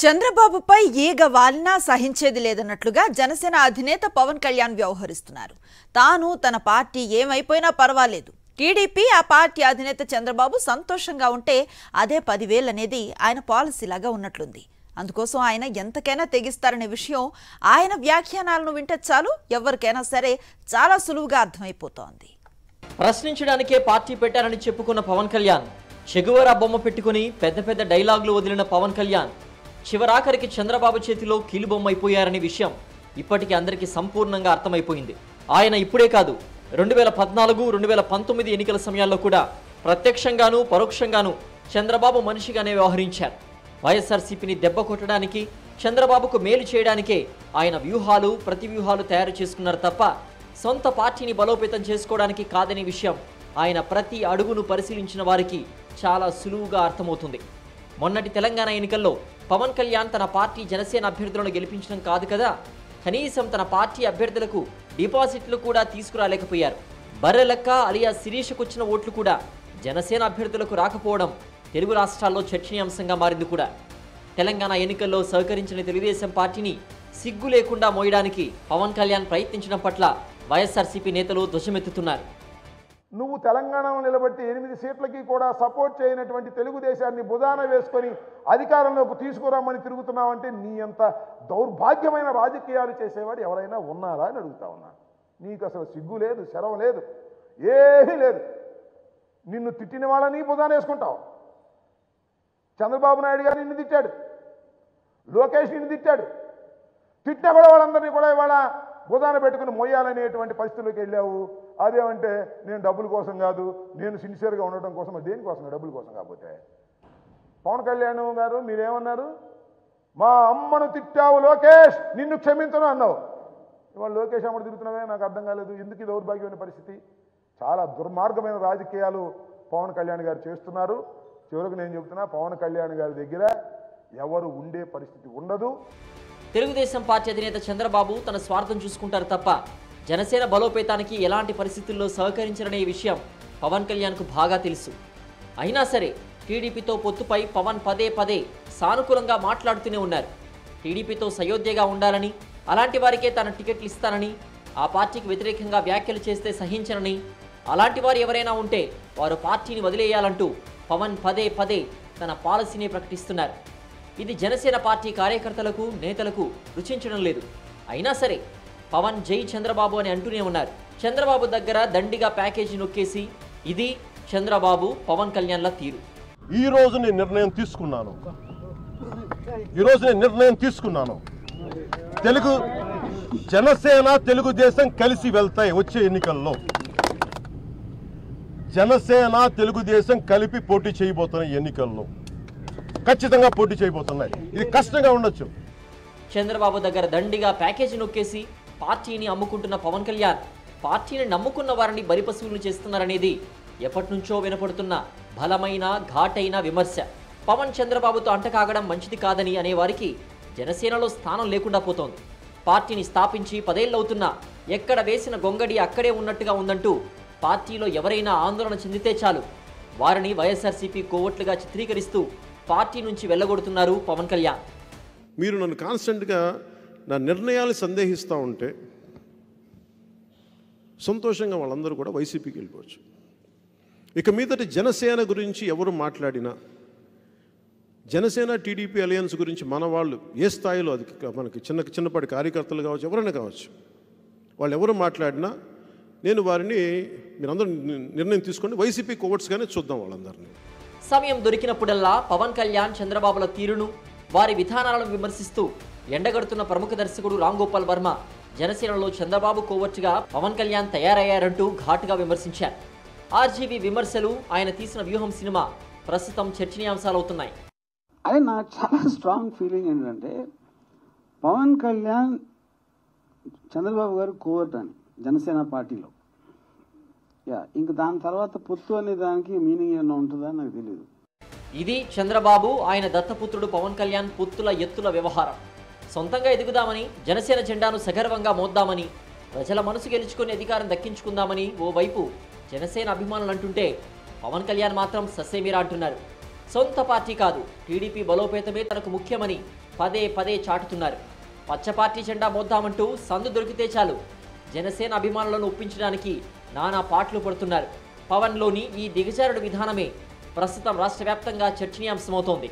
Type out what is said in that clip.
చంద్రబాబుపై ఈగ వాలినా సహించేది లేదన్నట్లుగా జనసేన అధినేత పవన్ కళ్యాణ్ వ్యవహరిస్తున్నారు. తాను తన పార్టీ ఏమైపోయినా పర్వాలేదు, టీడీపీ ఆ పార్టీ అధినేత చంద్రబాబు సంతోషంగా ఉంటే అదే 10,000 అనేది ఆయన పాలసీలాగా ఉన్నట్లుంది. అందుకోసం ఆయన ఎంతకైనా తెగిస్తారనే విషయం ఆయన వ్యాఖ్యానాలను వింటే చాలు ఎవరికైనా సరే చాలా సులువుగా అర్థమైపోతోంది. ప్రశ్నించడానికే పార్టీ పెట్టారని చెప్పుకున్న పవన్ కళ్యాణ్, చెగువరా బొమ్మ పెట్టుకుని పెద్ద పెద్ద డైలాగులు వదిలిన పవన్ కళ్యాణ్ చివరాఖరికి చంద్రబాబు చేతిలో కీలుబొమ్మ అయిపోయారనే విషయం ఇప్పటికీ అందరికీ సంపూర్ణంగా అర్థమైపోయింది. ఆయన ఇప్పుడే కాదు, 2014, 2019 ఎన్నికల సమయాల్లో కూడా ప్రత్యక్షంగానూ పరోక్షంగానూ చంద్రబాబు మనిషిగానే వ్యవహరించారు. వైఎస్ఆర్సీపీని దెబ్బ కొట్టడానికి, చంద్రబాబుకు మేలు చేయడానికే ఆయన వ్యూహాలు ప్రతివ్యూహాలు తయారు చేసుకున్నారు తప్ప సొంత పార్టీని బలోపేతం చేసుకోవడానికి కాదనే విషయం ఆయన ప్రతి అడుగును పరిశీలించిన వారికి చాలా సులువుగా అర్థమవుతుంది. మొన్నటి తెలంగాణ ఎన్నికల్లో పవన్ కళ్యాణ్ తన పార్టీ జనసేన అభ్యర్థులను గెలిపించడం కాదు కదా, కనీసం తన పార్టీ అభ్యర్థులకు డిపాజిట్లు కూడా తీసుకురాలేకపోయారు. బర్రెలక్క అలియా శిరీషకు వచ్చిన ఓట్లు కూడా జనసేన అభ్యర్థులకు రాకపోవడం తెలుగు రాష్ట్రాల్లో చర్చనీయాంశంగా మారింది కూడా. తెలంగాణ ఎన్నికల్లో సహకరించిన తెలుగుదేశం పార్టీని సిగ్గు లేకుండా మోయడానికి పవన్ కళ్యాణ్ ప్రయత్నించడం పట్ల వైఎస్ఆర్సీపీ నేతలు ధ్వజమెత్తుతున్నారు. నువ్వు తెలంగాణలో నిలబట్టి 8 సీట్లకి కూడా సపోర్ట్ చేయనటువంటి తెలుగుదేశాన్ని బుధాన వేసుకొని అధికారంలోకి తీసుకురామని తిరుగుతున్నావంటే నీ అంత దౌర్భాగ్యమైన రాజకీయాలు చేసేవాడు ఎవరైనా ఉన్నారా అని అడుగుతా ఉన్నాను. నీకు అసలు సిగ్గు లేదు, శరం లేదు, ఏమీ లేదు. నిన్ను తిట్టిన వాళ్ళని బుధాన వేసుకుంటావు. చంద్రబాబు నాయుడు గారు నిన్ను తిట్టాడు, లోకేష్ నిన్ను తిట్టాడు, తిట్టినా కూడా వాళ్ళందరినీ కూడా ఇవాళ బుధాన పెట్టుకుని మొయ్యాలనేటువంటి పరిస్థితుల్లోకి వెళ్ళావు. అదేమంటే నేను డబ్బుల కోసం కాదు, నేను సిన్సియర్గా ఉండటం కోసం. దేనికోసం? డబ్బుల కోసం. కాకపోతే పవన్ కళ్యాణ్ గారు మీరేమన్నారు? మా అమ్మను తిట్టావు లోకేష్, నిన్ను క్షమించను అన్నావు. ఇవాళ లోకేష్ అమ్మను తిరుగుతున్నావే, నాకు అర్థం కాలేదు. ఎందుకు దౌర్భాగ్యమైన పరిస్థితి? చాలా దుర్మార్గమైన రాజకీయాలు పవన్ కళ్యాణ్ గారు చేస్తున్నారు. చివరికి నేను చెబుతున్నా, పవన్ కళ్యాణ్ గారి దగ్గర ఎవరు ఉండే పరిస్థితి ఉండదు. తెలుగుదేశం పార్టీ అధినేత చంద్రబాబు తన స్వార్థం చూసుకుంటారు తప్ప జనసేన బలోపేతానికి ఎలాంటి పరిస్థితుల్లో సహకరించరనే విషయం పవన్ కళ్యాణ్కు బాగా తెలుసు. అయినా సరే టీడీపీతో పొత్తుపై పవన్ పదే పదే సానుకూలంగా మాట్లాడుతూనే ఉన్నారు. టీడీపీతో సయోధ్యగా ఉండాలని, అలాంటి వారికే తన టికెట్లు ఇస్తానని, ఆ పార్టీకి వ్యతిరేకంగా వ్యాఖ్యలు చేస్తే సహించనని, అలాంటి వారు ఎవరైనా ఉంటే వారు పార్టీని వదిలేయాలంటూ పవన్ పదే పదే తన పాలసీని ప్రకటిస్తున్నారు. ఇది జనసేన పార్టీ కార్యకర్తలకు, నేతలకు రుచించడం లేదు. అయినా సరే పవన్ జై చంద్రబాబు అని అంటూనే ఉన్నారు. చంద్రబాబు దగ్గర దండిగా ప్యాకేజీ నొక్కేసి ఇది చంద్రబాబు పవన్ కళ్యాణ్ల తీరు. ఈ రోజు నేను నిర్ణయం తీసుకున్నాను. జనసేన తెలుగుదేశం కలిసి వెళ్తాయి. వచ్చే ఎన్నికల్లో జనసేన తెలుగుదేశం కలిపి పోటీ చేయబోతున్నాయి. ఎన్నికల్లో ఖచ్చితంగా పోటీ చేయబోతున్నాయి. ఇది కష్టంగా ఉండొచ్చు. చంద్రబాబు దగ్గర దండిగా ప్యాకేజీ నొక్కేసి పార్టీని అమ్ముకుంటున్న పవన్ కళ్యాణ్ పార్టీని నమ్ముకున్న వారిని బలిపశువులు చేస్తున్నారనేది ఎప్పటి నుంచో వినపడుతున్న బలమైన ఘాటైన విమర్శ. పవన్ చంద్రబాబుతో అంటకాగడం మంచిది కాదని అనేవారికి జనసేనలో స్థానం లేకుండా పోతోంది. పార్టీని స్థాపించి 10 ఏళ్లవుతున్నా ఎక్కడ వేసిన గొంగడి అక్కడే ఉన్నట్టుగా ఉందంటూ పార్టీలో ఎవరైనా ఆందోళన చెందితే చాలు వారిని వైఎస్ఆర్సీపీ కోవట్లుగా చిత్రీకరిస్తూ పార్టీ నుంచి వెళ్ళగొడుతున్నారు పవన్ కళ్యాణ్. మీరు నన్ను కాన్స్టెంట్గా నా నిర్ణయాలు సందేహిస్తూ ఉంటే సంతోషంగా వాళ్ళందరూ కూడా వైసీపీకి వెళ్ళిపోవచ్చు. ఇక మీదటి జనసేన గురించి ఎవరు మాట్లాడినా, జనసేన టీడీపీ అలయన్స్ గురించి మన వాళ్ళు ఏ స్థాయిలో, అది మనకి చిన్నపాటి కార్యకర్తలు కావచ్చు, ఎవరైనా కావచ్చు, వాళ్ళు ఎవరు మాట్లాడినా నేను వారిని మీరందరూ నిర్ణయం తీసుకోండి, వైసీపీ కోవర్ట్స్గానే చూద్దాం వాళ్ళందరినీ. సమయం దొరికినప్పుడల్లా పవన్ కళ్యాణ్ చంద్రబాబుల తీరును, వారి విధానాలను విమర్శిస్తూ ఎండగడుతున్న ప్రముఖ దర్శకుడు రామ్ గోపాల్ వర్మ జనసేనలో చంద్రబాబు కోవర్చుగా పవన్ కళ్యాణ్ తయారయ్యారంటూ ఘాటుగా విమర్శించారు. ఆర్జీవీ విమర్శలు, ఆయన తీసిన వ్యూహం సినిమా ప్రస్తుతం చర్చనీయాంశాలవుతున్నాయి. అదే నాకు చాలా స్ట్రాంగ్ ఫీలింగ్ ఏంటంటే పవన్ కళ్యాణ్ చంద్రబాబు గారు కోవర్ట్ అని జనసేన పార్టీలో. ఇంక దాని తర్వాత పొత్తు అనే దానికి మీనింగ్ ఏమైనా ఉంటుందా నాకు తెలియదు. ఇది చంద్రబాబు, ఆయన దత్తపుత్రుడు పవన్ కళ్యాణ్ పొత్తుల ఎత్తుల వ్యవహారం. సొంతంగా ఎదుగుదామని, జనసేన జెండాను సగర్వంగా మోద్దామని, ప్రజల మనసు గెలుచుకుని అధికారం దక్కించుకుందామని ఓవైపు జనసేన అభిమానులు అంటుంటే పవన్ కళ్యాణ్ మాత్రం ససేమిరా అంటున్నారు. సొంత పార్టీ కాదు, టీడీపీ బలోపేతమే తనకు ముఖ్యమని పదే పదే చాటుతున్నారు. పచ్చ పార్టీ జెండా మోద్దామంటూ సందు దొరికితే చాలు జనసేన అభిమానులను ఒప్పించడానికి నానా పాటలు పడుతున్నారు. పవన్లోని ఈ దిగజారుడు విధానమే ప్రస్తుతం రాష్ట్ర వ్యాప్తంగా చర్చనీయాంశమవుతోంది.